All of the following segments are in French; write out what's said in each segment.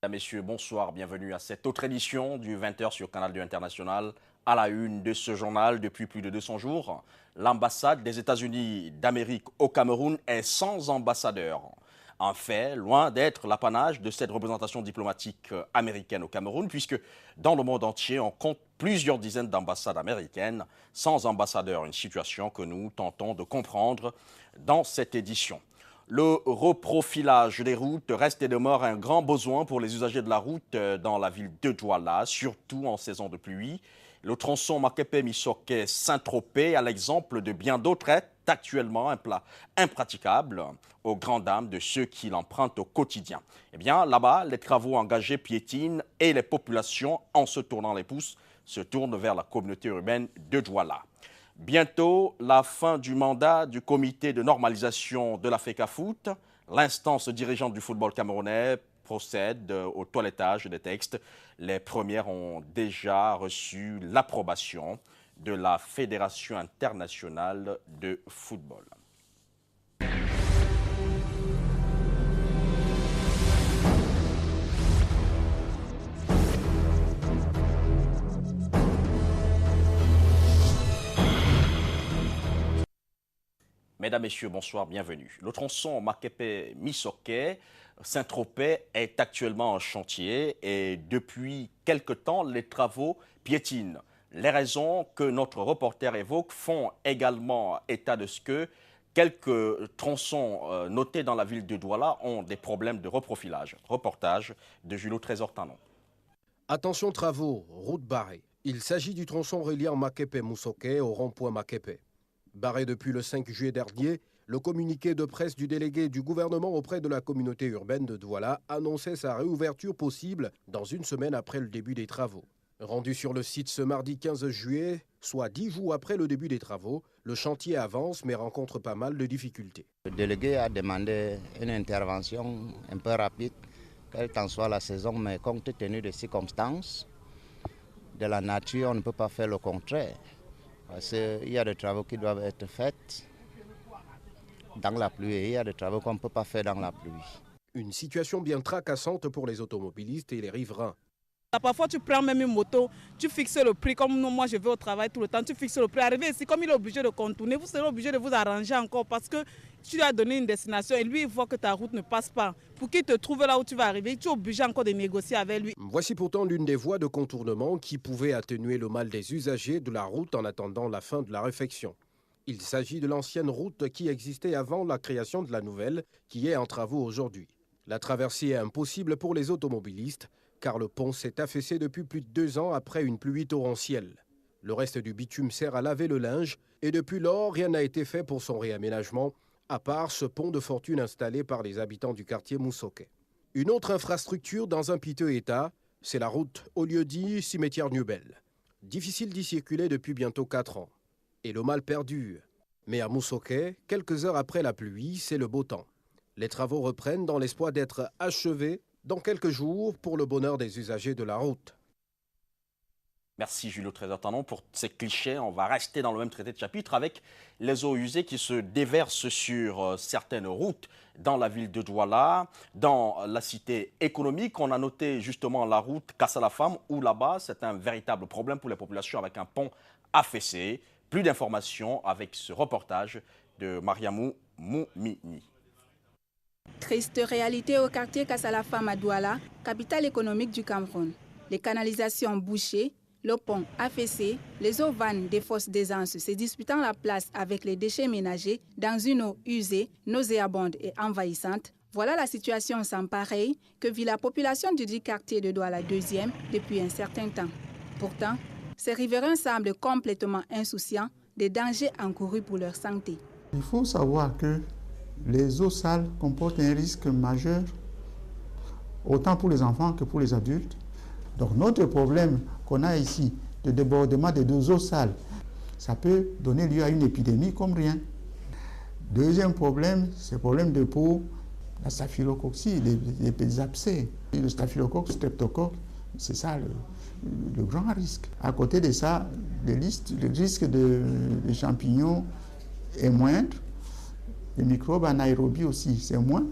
Messieurs, bonsoir, bienvenue à cette autre édition du 20h sur Canal 2 International. À la une de ce journal depuis plus de 200 jours, l'ambassade des États-Unis d'Amérique au Cameroun est sans ambassadeur. En fait, loin d'être l'apanage de cette représentation diplomatique américaine au Cameroun, puisque dans le monde entier, on compte plusieurs dizaines d'ambassades américaines sans ambassadeur, une situation que nous tentons de comprendre dans cette édition. Le reprofilage des routes reste et demeure un grand besoin pour les usagers de la route dans la ville de Douala, surtout en saison de pluie. Le tronçon Makepe-Missoké-Saint-Tropez, à l'exemple de bien d'autres, est actuellement impraticable aux grandes dames de ceux qui l'empruntent au quotidien. Eh bien, là-bas, les travaux engagés piétinent et les populations, en se tournant les pouces, se tournent vers la communauté urbaine de Douala. Bientôt, la fin du mandat du comité de normalisation de la FECAFOOT. L'instance dirigeante du football camerounais procède au toilettage des textes. Les premières ont déjà reçu l'approbation de la Fédération internationale de football. Mesdames, Messieurs, bonsoir, bienvenue. Le tronçon Makepe-Missoké Saint-Tropez est actuellement en chantier et depuis quelque temps, les travaux piétinent. Les raisons que notre reporter évoque font également état de ce que quelques tronçons notés dans la ville de Douala ont des problèmes de reprofilage. Reportage de Julio Trésor-Tanon. Attention travaux, route barrée. Il s'agit du tronçon reliant Makepe-Missoké au rond-point Makepe. Barré depuis le 5 juillet dernier, le communiqué de presse du délégué du gouvernement auprès de la communauté urbaine de Douala annonçait sa réouverture possible dans une semaine après le début des travaux. Rendu sur le site ce mardi 15 juillet, soit 10 jours après le début des travaux, le chantier avance mais rencontre pas mal de difficultés. Le délégué a demandé une intervention un peu rapide, quelle qu'en soit la saison, mais compte tenu des circonstances, de la nature, on ne peut pas faire le contraire. Parce qu'il y a des travaux qui doivent être faits dans la pluie et il y a des travaux qu'on ne peut pas faire dans la pluie. Une situation bien tracassante pour les automobilistes et les riverains. Parfois, tu prends même une moto, tu fixes le prix, comme moi je vais au travail tout le temps, tu fixes le prix. Arrivé ici, comme il est obligé de contourner, vous serez obligé de vous arranger encore parce que tu lui as donné une destination et lui, il voit que ta route ne passe pas. Pour qu'il te trouve là où tu vas arriver, tu es obligé encore de négocier avec lui. Voici pourtant l'une des voies de contournement qui pouvait atténuer le mal des usagers de la route en attendant la fin de la réfection. Il s'agit de l'ancienne route qui existait avant la création de la nouvelle, qui est en travaux aujourd'hui. La traversée est impossible pour les automobilistes, car le pont s'est affaissé depuis plus de 2 ans après une pluie torrentielle. Le reste du bitume sert à laver le linge et depuis lors, rien n'a été fait pour son réaménagement, à part ce pont de fortune installé par les habitants du quartier Moussoké. Une autre infrastructure dans un piteux état, c'est la route au lieu-dit Cimetière Nubel. Difficile d'y circuler depuis bientôt 4 ans. Et le mal perdure. Mais à Moussoké, quelques heures après la pluie, c'est le beau temps. Les travaux reprennent dans l'espoir d'être achevés dans quelques jours pour le bonheur des usagers de la route. Merci Julio Trésor-Tanon pour ces clichés. On va rester dans le même traité de chapitre avec les eaux usées qui se déversent sur certaines routes dans la ville de Douala. Dans la cité économique, on a noté justement la route Kassalafam où là-bas, c'est un véritable problème pour les populations avec un pont affaissé. Plus d'informations avec ce reportage de Mariamou Moumini. Triste réalité au quartier Kassalafam à Douala, capitale économique du Cameroun. Les canalisations bouchées, le pont affaissé, les eaux vannes des fosses d'aisance se disputant la place avec les déchets ménagers dans une eau usée, nauséabonde et envahissante. Voilà la situation sans pareil que vit la population du dit quartier de Douala 2e depuis un certain temps. Pourtant, ces riverains semblent complètement insouciants des dangers encourus pour leur santé. Il faut savoir que les eaux sales comportent un risque majeur, autant pour les enfants que pour les adultes. Donc notre problème qu'on a ici, de débordement des eaux sales, ça peut donner lieu à une épidémie comme rien. Deuxième problème, c'est le problème de peau, la staphylococcie, les abcès. Le staphylocoque, streptocoque, c'est ça le grand risque. À côté de ça, le risque de champignons est moindre. Les microbes anaérobies aussi, c'est moindre,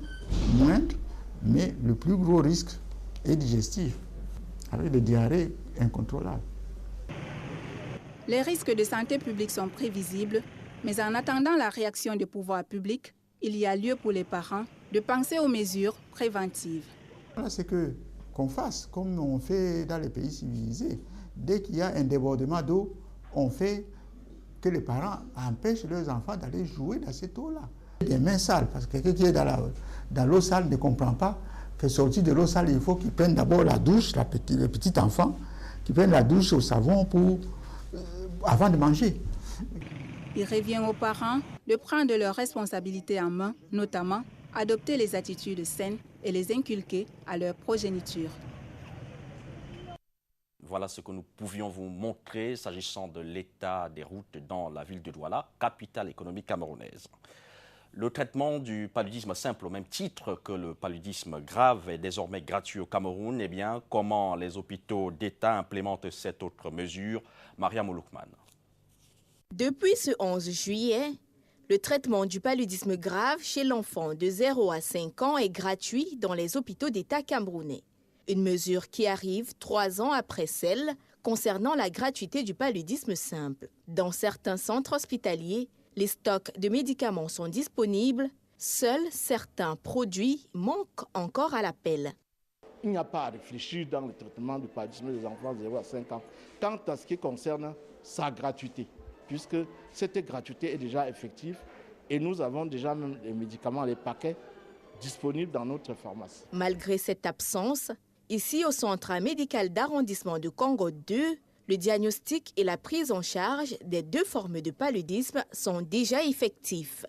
mais le plus gros risque et digestive, avec des diarrhées incontrôlables. Les risques de santé publique sont prévisibles, mais en attendant la réaction des pouvoirs publics, il y a lieu pour les parents de penser aux mesures préventives. C'est qu'on fasse comme on fait dans les pays civilisés. Dès qu'il y a un débordement d'eau, on fait que les parents empêchent leurs enfants d'aller jouer dans cette eau-là. Des mains sales, parce que quelqu'un qui est dans l'eau sale ne comprend pas que sortir de l'eau sale, il faut qu'il prenne d'abord la douche, le petit enfant, qui prenne la douche au savon avant de manger. Il revient aux parents de prendre leurs responsabilités en main, notamment adopter les attitudes saines et les inculquer à leur progéniture. Voilà ce que nous pouvions vous montrer s'agissant de l'état des routes dans la ville de Douala, capitale économique camerounaise. Le traitement du paludisme simple au même titre que le paludisme grave est désormais gratuit au Cameroun. Eh bien, comment les hôpitaux d'État implémentent cette autre mesure? Maria Mouloukman. Depuis ce 11 juillet, le traitement du paludisme grave chez l'enfant de 0 à 5 ans est gratuit dans les hôpitaux d'État camerounais. Une mesure qui arrive 3 ans après celle concernant la gratuité du paludisme simple. Dans certains centres hospitaliers, les stocks de médicaments sont disponibles. Seuls certains produits manquent encore à l'appel. Il n'y a pas à réfléchir dans le traitement du paludisme des enfants de 0 à 5 ans, quant à ce qui concerne sa gratuité, puisque cette gratuité est déjà effective et nous avons déjà même les médicaments, les paquets disponibles dans notre pharmacie. Malgré cette absence, ici au centre médical d'arrondissement de Congo 2, le diagnostic et la prise en charge des 2 formes de paludisme sont déjà effectifs.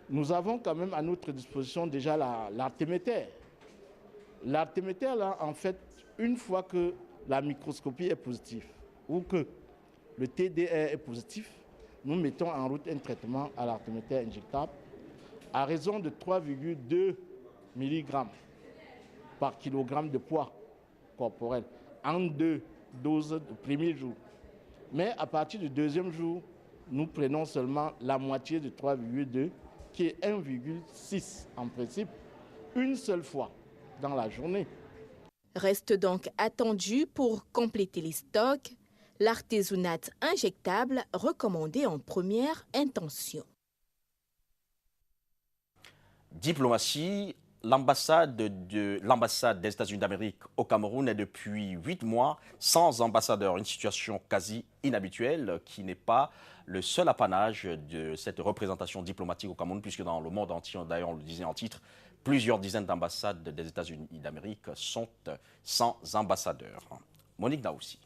Nous avons quand même à notre disposition déjà l'artéméter. L'artéméter, là, en fait, une fois que la microscopie est positive ou que le TDR est positif, nous mettons en route un traitement à l'artéméter injectable à raison de 3,2 mg par kilogramme de poids corporel en 2 doses du premier jour. Mais à partir du deuxième jour, nous prenons seulement la moitié de 3,2 qui est 1,6 en principe, une seule fois dans la journée. Reste donc attendu pour compléter les stocks l'artésunate injectable recommandé en première intention. Diplomatie. L'ambassade des États-Unis d'Amérique au Cameroun est depuis 8 mois sans ambassadeur, une situation quasi inhabituelle qui n'est pas le seul apanage de cette représentation diplomatique au Cameroun, puisque dans le monde entier, d'ailleurs on le disait en titre, plusieurs dizaines d'ambassades des États-Unis d'Amérique sont sans ambassadeur. Monique Naoussi.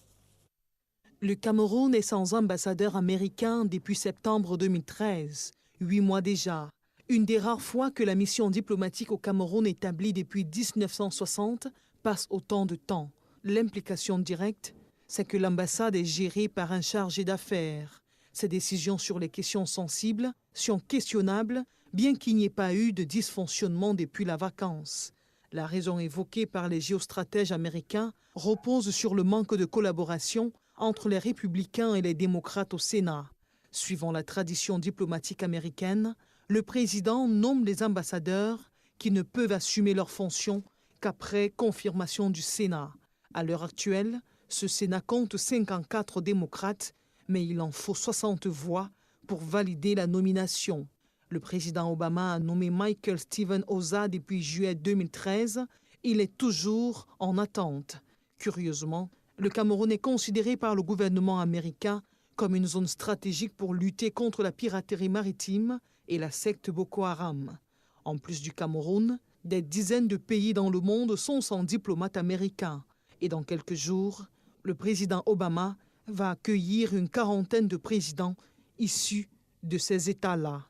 Le Cameroun est sans ambassadeur américain depuis septembre 2013, 8 mois déjà. Une des rares fois que la mission diplomatique au Cameroun établie depuis 1960 passe autant de temps. L'implication directe, c'est que l'ambassade est gérée par un chargé d'affaires. Ses décisions sur les questions sensibles sont questionnables, bien qu'il n'y ait pas eu de dysfonctionnement depuis la vacance. La raison évoquée par les géostratèges américains repose sur le manque de collaboration entre les républicains et les démocrates au Sénat. Suivant la tradition diplomatique américaine, le président nomme les ambassadeurs qui ne peuvent assumer leurs fonctions qu'après confirmation du Sénat. À l'heure actuelle, ce Sénat compte 54 démocrates, mais il en faut 60 voix pour valider la nomination. Le président Obama a nommé Michael Steven Oza depuis juillet 2013. Il est toujours en attente. Curieusement, le Cameroun est considéré par le gouvernement américain comme une zone stratégique pour lutter contre la piraterie maritime et la secte Boko Haram. En plus du Cameroun, des dizaines de pays dans le monde sont sans diplomate américain. Et dans quelques jours, le président Obama va accueillir une quarantaine de présidents issus de ces États-là.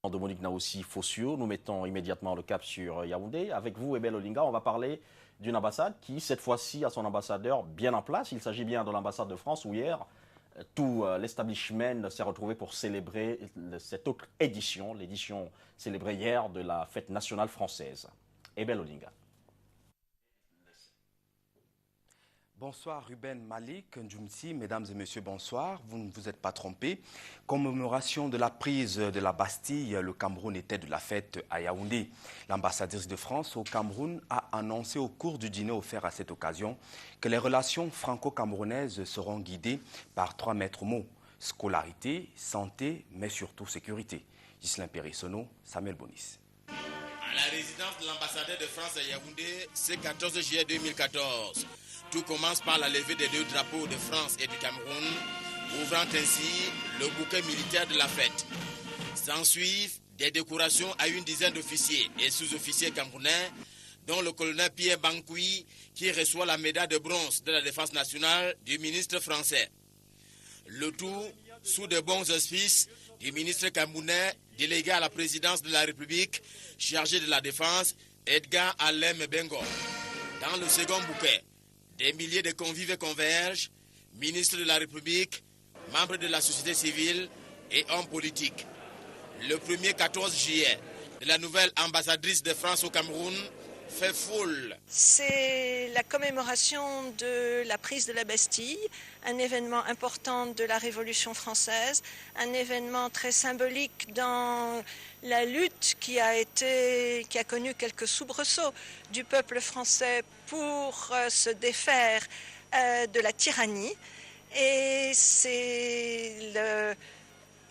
De Monique Naoussi Fossio, nous mettons immédiatement le cap sur Yaoundé. Avec vous, Ebel Olinga, on va parler d'une ambassade qui, cette fois-ci, a son ambassadeur bien en place. Il s'agit bien de l'ambassade de France où hier, tout l'establishment s'est retrouvé pour célébrer cette autre édition, l'édition célébrée hier de la fête nationale française. Ebel Olinga. Bonsoir Ruben Malik, Ndjoumsi, mesdames et messieurs, bonsoir. Vous ne vous êtes pas trompés. Commémoration de la prise de la Bastille, le Cameroun était de la fête à Yaoundé. L'ambassadrice de France au Cameroun a annoncé au cours du dîner offert à cette occasion que les relations franco-camerounaises seront guidées par 3 maîtres mots: scolarité, santé, mais surtout sécurité. Ghislain Périssono, Samuel Bonis. À la résidence de l'ambassadeur de France à Yaoundé, ce 14 juillet 2014. Tout commence par la levée des 2 drapeaux de France et du Cameroun, ouvrant ainsi le bouquet militaire de la fête. S'ensuivent des décorations à une dizaine d'officiers et sous-officiers camerounais, dont le colonel Pierre Bankoui, qui reçoit la médaille de bronze de la défense nationale du ministre français. Le tout sous de bons auspices du ministre camerounais délégué à la présidence de la République, chargé de la défense, Edgar Alem Bengo. Dans le second bouquet, des milliers de convives convergent, ministres de la République, membres de la société civile et hommes politiques. Le premier 14 juillet, de la nouvelle ambassadrice de France au Cameroun fait foule. C'est la commémoration de la prise de la Bastille, un événement important de la Révolution française, un événement très symbolique dans la lutte qui a connu quelques soubresauts du peuple français pour se défaire de la tyrannie. Et c'est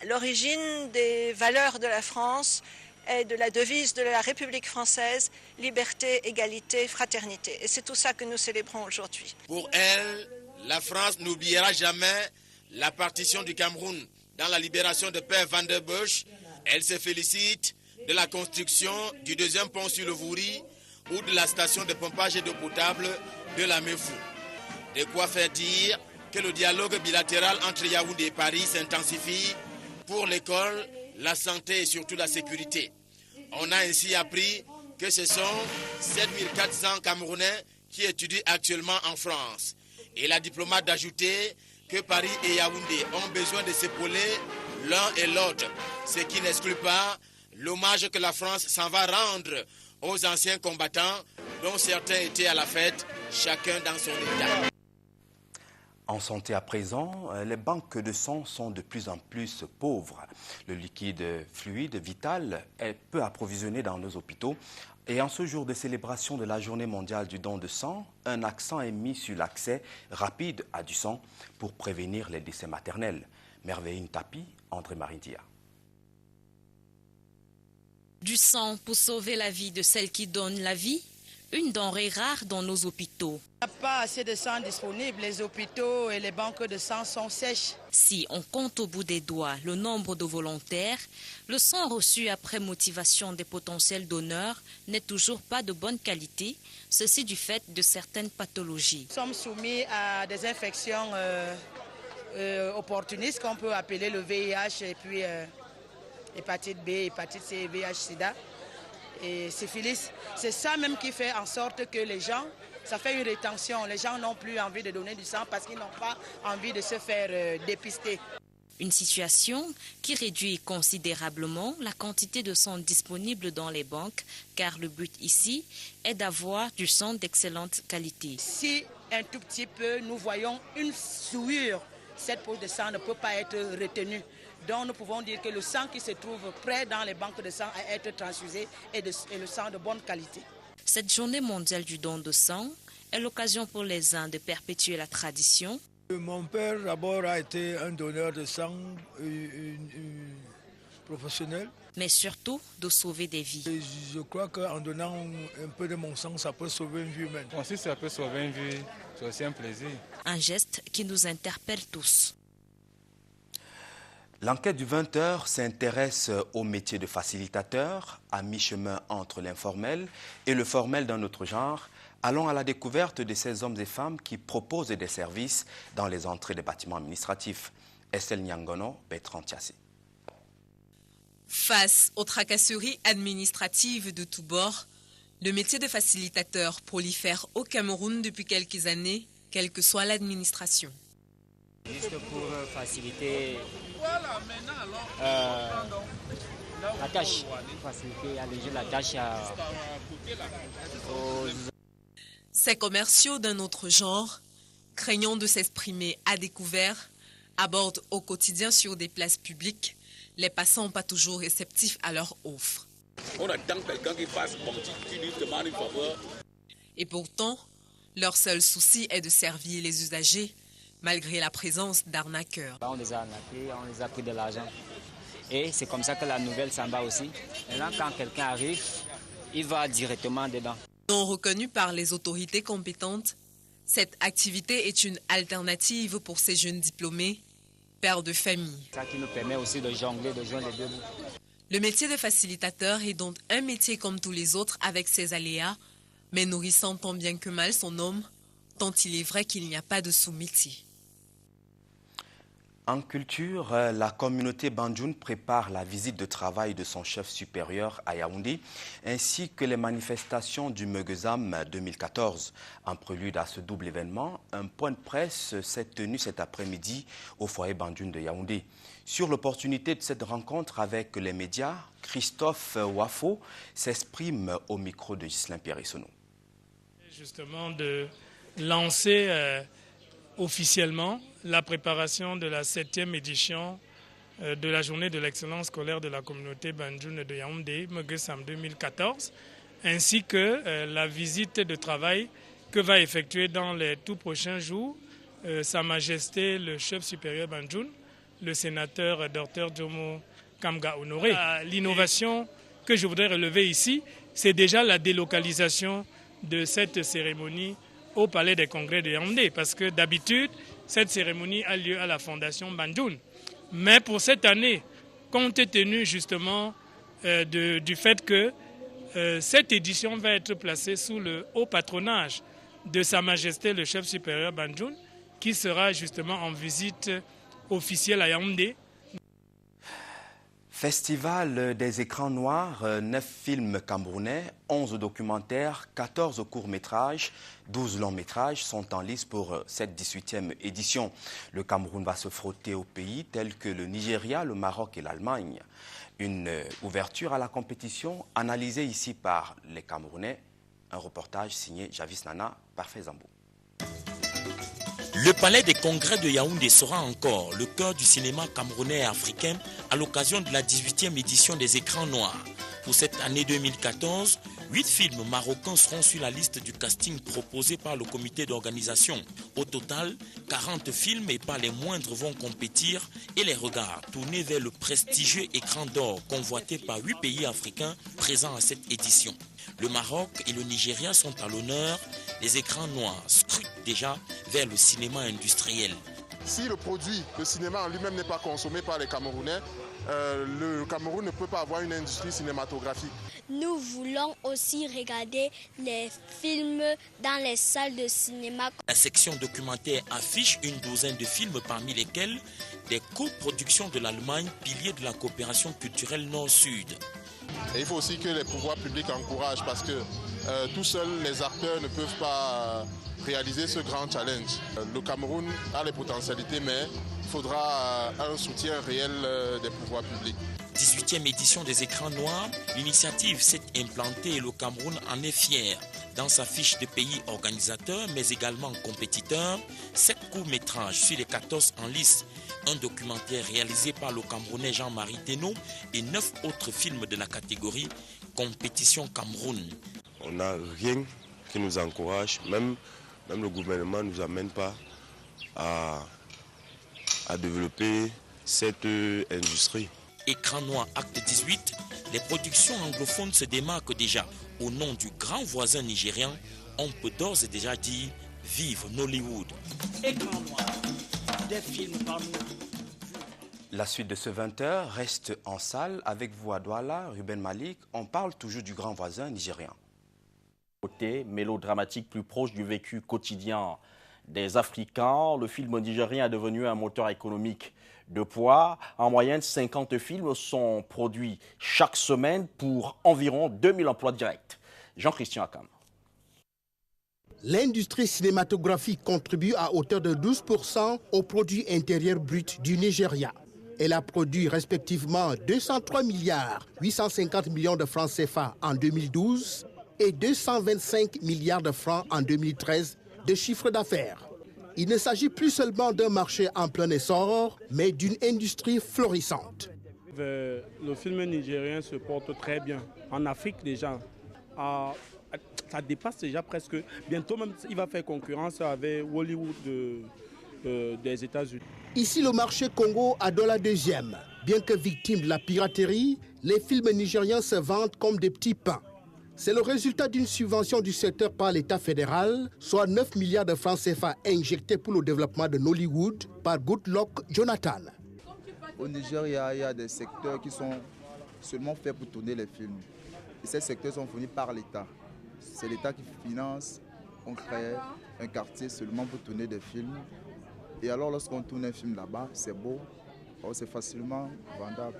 l'origine des valeurs de la France et de la devise de la République française: liberté, égalité, fraternité. Et c'est tout ça que nous célébrons aujourd'hui. Pour elle, la France n'oubliera jamais la partition du Cameroun dans la libération de Père Van der Bosch. Elle se félicite de la construction du 2e pont sur le Vouri ou de la station de pompage d'eau potable de la Mefou. De quoi faire dire que le dialogue bilatéral entre Yaoundé et Paris s'intensifie pour l'école, la santé et surtout la sécurité. On a ainsi appris que ce sont 7400 Camerounais qui étudient actuellement en France. Et la diplomate d'ajouter que Paris et Yaoundé ont besoin de s'épauler l'un et l'autre, ce qui n'exclut pas l'hommage que la France s'en va rendre aux anciens combattants dont certains étaient à la fête, chacun dans son état. En santé à présent, les banques de sang sont de plus en plus pauvres. Le liquide fluide vital est peu approvisionné dans nos hôpitaux. Et en ce jour de célébration de la Journée mondiale du don de sang, un accent est mis sur l'accès rapide à du sang pour prévenir les décès maternels. Merveille Tapi, André-Marie Dia. Du sang pour sauver la vie de celle qui donne la vie, une denrée rare dans nos hôpitaux. Il n'y a pas assez de sang disponible. Les hôpitaux et les banques de sang sont sèches. Si on compte au bout des doigts le nombre de volontaires, le sang reçu après motivation des potentiels donneurs n'est toujours pas de bonne qualité, ceci du fait de certaines pathologies. Nous sommes soumis à des infections opportunistes qu'on peut appeler le VIH et puis hépatite B, hépatite C, VIH-Sida et syphilis. C'est ça même qui fait en sorte que les gens, ça fait une rétention. Les gens n'ont plus envie de donner du sang parce qu'ils n'ont pas envie de se faire dépister. Une situation qui réduit considérablement la quantité de sang disponible dans les banques, car le but ici est d'avoir du sang d'excellente qualité. Si un tout petit peu nous voyons une souillure, cette poche de sang ne peut pas être retenue. Donc nous pouvons dire que le sang qui se trouve près dans les banques de sang à être transfusé est le sang de bonne qualité. Cette journée mondiale du don de sang est l'occasion pour les uns de perpétuer la tradition. Mon père d'abord a été un donneur de sang professionnel. Mais surtout de sauver des vies. Et je crois qu'en donnant un peu de mon sang, ça peut sauver une vie humaine. Bon, si ça peut sauver une vie, c'est aussi un plaisir. Un geste qui nous interpelle tous. L'enquête du 20h s'intéresse au métier de facilitateur, à mi-chemin entre l'informel et le formel d'un autre genre. Allons à la découverte de ces hommes et femmes qui proposent des services dans les entrées des bâtiments administratifs. Estelle Nyangono, Bertrand Tiassé. Face aux tracasseries administratives de tous bords, le métier de facilitateur prolifère au Cameroun depuis quelques années, quelle que soit l'administration. Juste pour faciliter la tâche, faciliter, alléger la tâche aux... Ces commerciaux d'un autre genre craignant de s'exprimer à découvert, abordent au quotidien sur des places publiques, les passants pas toujours réceptifs à leur offre. On attend quelqu'un qui passe, bon, tu lui demandes une faveur. Et pourtant, leur seul souci est de servir les usagers, malgré la présence d'arnaqueurs. On les a arnaqués, on les a pris de l'argent. Et c'est comme ça que la nouvelle s'en va aussi. Maintenant, quand quelqu'un arrive, il va directement dedans. Non reconnue par les autorités compétentes, cette activité est une alternative pour ces jeunes diplômés, pères de famille. Ça qui nous permet aussi de jongler, de joindre les deux bouts. Le métier de facilitateur est donc un métier comme tous les autres avec ses aléas, mais nourrissant tant bien que mal son homme, tant il est vrai qu'il n'y a pas de sous-métier. En culture, la communauté Bandjoun prépare la visite de travail de son chef supérieur à Yaoundé, ainsi que les manifestations du Meugezam 2014. En prélude à ce double événement, un point de presse s'est tenu cet après-midi au foyer Bandjoun de Yaoundé. Sur l'opportunité de cette rencontre avec les médias, Christophe Wafo s'exprime au micro de Ghislain Pierre-Essonneau. Justement de lancer officiellement la préparation de la 7e édition de la journée de l'excellence scolaire de la communauté Bandjoun de Yaoundé, Meugezam 2014, ainsi que la visite de travail que va effectuer dans les tout prochains jours Sa Majesté le chef supérieur Bandjoun, le sénateur Dr Jomo Kamga Honoré. L'innovation que je voudrais relever ici, c'est déjà la délocalisation de cette cérémonie au Palais des Congrès de Yaoundé, parce que d'habitude, cette cérémonie a lieu à la Fondation Bandjoun. Mais pour cette année, compte tenu justement du fait que cette édition va être placée sous le haut patronage de Sa Majesté le chef supérieur Bandjoun, qui sera justement en visite officielle à Yaoundé. Festival des écrans noirs, 9 films camerounais, 11 documentaires, 14 courts-métrages, 12 longs-métrages sont en lice pour cette 18e édition. Le Cameroun va se frotter aux pays tels que le Nigeria, le Maroc et l'Allemagne. Une ouverture à la compétition analysée ici par les Camerounais. Un reportage signé Javis Nana par Fezambo. Le Palais des Congrès de Yaoundé sera encore le cœur du cinéma camerounais et africain à l'occasion de la 18e édition des écrans noirs. Pour cette année 2014, 8 films marocains seront sur la liste du casting proposé par le comité d'organisation. Au total, 40 films et pas les moindres vont compétir et les regards tournés vers le prestigieux écran d'or convoité par 8 pays africains présents à cette édition. Le Maroc et le Nigeria sont à l'honneur. Les écrans noirs scrutent déjà vers le cinéma industriel. Si le produit, le cinéma en lui-même n'est pas consommé par les Camerounais, le Cameroun ne peut pas avoir une industrie cinématographique. Nous voulons aussi regarder les films dans les salles de cinéma. La section documentaire affiche une douzaine de films parmi lesquels des coproductions de l'Allemagne, pilier de la coopération culturelle Nord-Sud. Et il faut aussi que les pouvoirs publics encouragent parce que tout seuls les acteurs ne peuvent pas réaliser ce grand challenge. Le Cameroun a les potentialités, mais il faudra un soutien réel des pouvoirs publics. 18e édition des écrans noirs, l'initiative s'est implantée et le Cameroun en est fier. Dans sa fiche de pays organisateur, mais également compétiteur, 7 courts-métrages sur les 14 en lice, un documentaire réalisé par le Camerounais Jean-Marie Thénault et 9 autres films de la catégorie Compétition Cameroun. On n'a rien qui nous encourage, même le gouvernement ne nous amène pas à développer cette industrie. Écran noir acte 18, les productions anglophones se démarquent déjà. Au nom du grand voisin nigérian, on peut d'ores et déjà dire vive Nollywood. Écran noir, des films par nous. La suite de ce 20h reste en salle avec vous à Douala, Ruben Malik. On parle toujours du grand voisin nigérian. Côté mélodramatique plus proche du vécu quotidien des Africains, le film nigérien est devenu un moteur économique de poids. En moyenne, 50 films sont produits chaque semaine pour environ 2000 emplois directs. Jean-Christian Akam. L'industrie cinématographique contribue à hauteur de 12% au produit intérieur brut du Nigeria. Elle a produit respectivement 203 milliards 850 millions de francs CFA en 2012 et 225 milliards de francs en 2013 de chiffre d'affaires. Il ne s'agit plus seulement d'un marché en plein essor, mais d'une industrie florissante. Le film nigérien se porte très bien. En Afrique déjà, ça dépasse déjà presque. Bientôt même, il va faire concurrence avec Hollywood des États-Unis. Ici, le marché Congo adore la deuxième. Bien que victime de la piraterie, les films nigériens se vendent comme des petits pains. C'est le résultat d'une subvention du secteur par l'État fédéral, soit 9 milliards de francs CFA injectés pour le développement de Nollywood par Goodluck Jonathan. Au Niger, il y a des secteurs qui sont seulement faits pour tourner les films. Et ces secteurs sont fournis par l'État. C'est l'État qui finance, on crée un quartier seulement pour tourner des films. Et alors lorsqu'on tourne un film là-bas, c'est beau, c'est facilement vendable.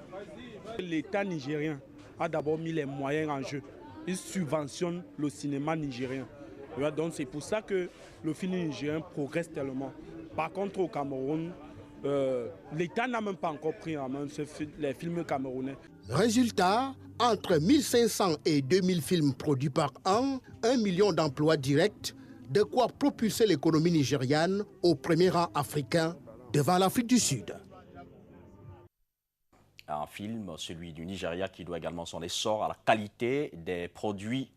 L'État nigérien a d'abord mis les moyens en jeu. Il subventionne le cinéma nigérien. Donc c'est pour ça que le film nigérien progresse tellement. Par contre au Cameroun, l'État n'a même pas encore pris en main les films camerounais. Résultat, entre 1500 et 2000 films produits par an, 1 million d'emplois directs, de quoi propulser l'économie nigériane au premier rang africain devant l'Afrique du Sud. Un film, celui du Nigeria, qui doit également son essor à la qualité des produits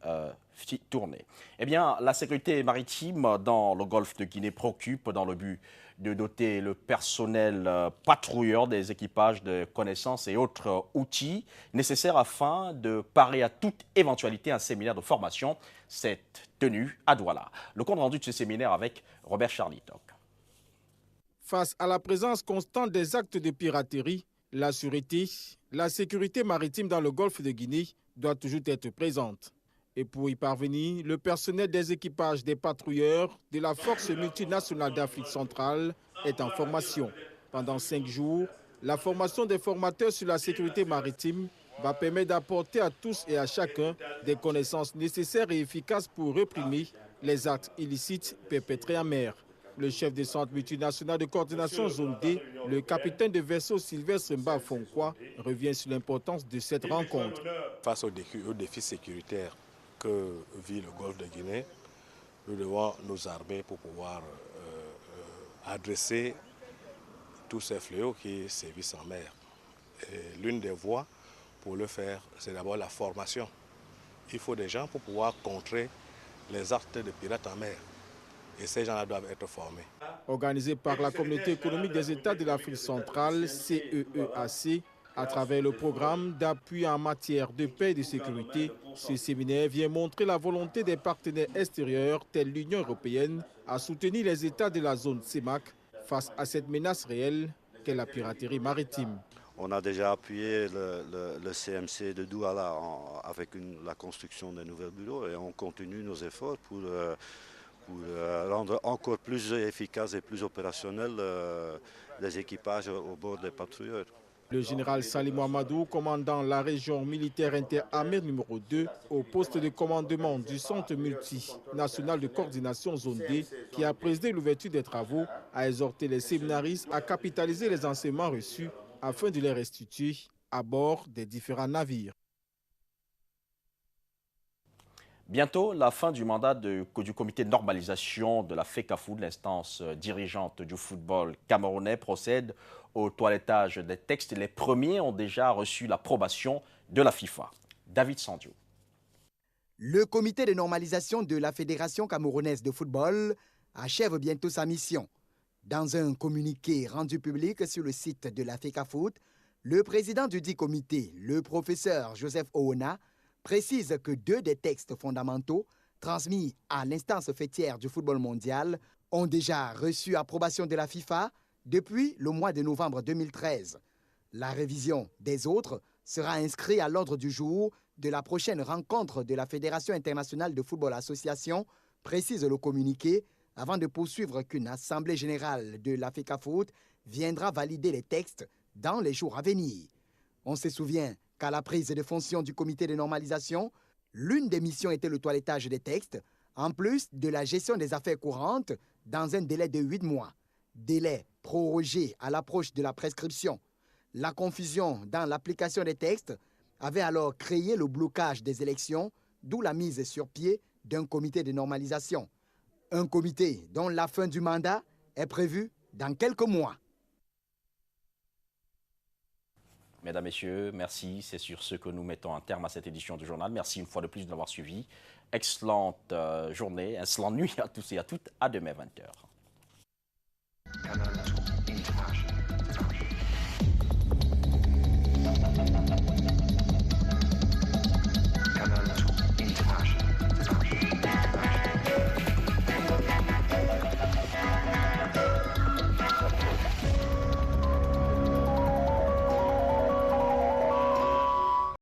tournés. Eh bien, la sécurité maritime dans le golfe de Guinée préoccupe dans le but de doter le personnel patrouilleur des équipages de connaissances et autres outils nécessaires afin de parer à toute éventualité. Un séminaire de formation s'est tenu à Douala. Le compte rendu de ce séminaire avec Robert Charlitok. Face à la présence constante des actes de piraterie, la sécurité maritime dans le golfe de Guinée doit toujours être présente. Et pour y parvenir, le personnel des équipages des patrouilleurs de la force multinationale d'Afrique centrale est en formation. Pendant 5 jours, la formation des formateurs sur la sécurité maritime va permettre d'apporter à tous et à chacun des connaissances nécessaires et efficaces pour réprimer les actes illicites perpétrés en mer. Le chef du Centre multinational de coordination zone D, le capitaine de vaisseau Sylvestre Mbafonkwa, revient sur l'importance de cette rencontre. Face aux défis sécuritaires que vit le golfe de Guinée, nous devons nous armer pour pouvoir adresser tous ces fléaux qui sévissent en mer. L'une des voies pour le faire, c'est d'abord la formation. Il faut des gens pour pouvoir contrer les actes de pirates en mer. Et ces gens-là doivent être formés. Organisé par la Communauté économique des États de l'Afrique centrale, CEEAC, à travers le programme d'appui en matière de paix et de sécurité, ce séminaire vient montrer la volonté des partenaires extérieurs, tels l'Union européenne, à soutenir les États de la zone CEMAC face à cette menace réelle qu'est la piraterie maritime. On a déjà appuyé le CMC de Douala avec la construction des nouveaux bureaux et on continue nos efforts pour rendre encore plus efficaces et plus opérationnels les équipages au bord des patrouilleurs. Le général Salim Ouamadou, commandant la région militaire interarmée numéro 2 au poste de commandement du Centre multinational de coordination zone D, qui a présidé l'ouverture des travaux, a exhorté les séminaristes à capitaliser les enseignements reçus afin de les restituer à bord des différents navires. Bientôt, la fin du mandat du comité de normalisation de la FECAFOOT, l'instance dirigeante du football camerounais, procède au toilettage des textes. Les premiers ont déjà reçu l'approbation de la FIFA. David Sandio. Le comité de normalisation de la Fédération camerounaise de football achève bientôt sa mission. Dans un communiqué rendu public sur le site de la FECAFOOT, le président du dit comité, le professeur Joseph Oona, précise que 2 des textes fondamentaux transmis à l'instance fêtière du football mondial ont déjà reçu approbation de la FIFA depuis le mois de novembre 2013. La révision des autres sera inscrite à l'ordre du jour de la prochaine rencontre de la Fédération internationale de football association, précise le communiqué, avant de poursuivre qu'une assemblée générale de la FECAFOOT viendra valider les textes dans les jours à venir. On se souvient qu'à la prise de fonction du comité de normalisation, l'une des missions était le toilettage des textes, en plus de la gestion des affaires courantes dans un délai de 8 mois. Délai prorogé à l'approche de la prescription. La confusion dans l'application des textes avait alors créé le blocage des élections, d'où la mise sur pied d'un comité de normalisation. Un comité dont la fin du mandat est prévue dans quelques mois. Mesdames, Messieurs, merci. C'est sur ce que nous mettons un terme à cette édition du journal. Merci une fois de plus de l'avoir suivi. Excellente journée, excellente nuit à tous et à toutes. À demain 20h.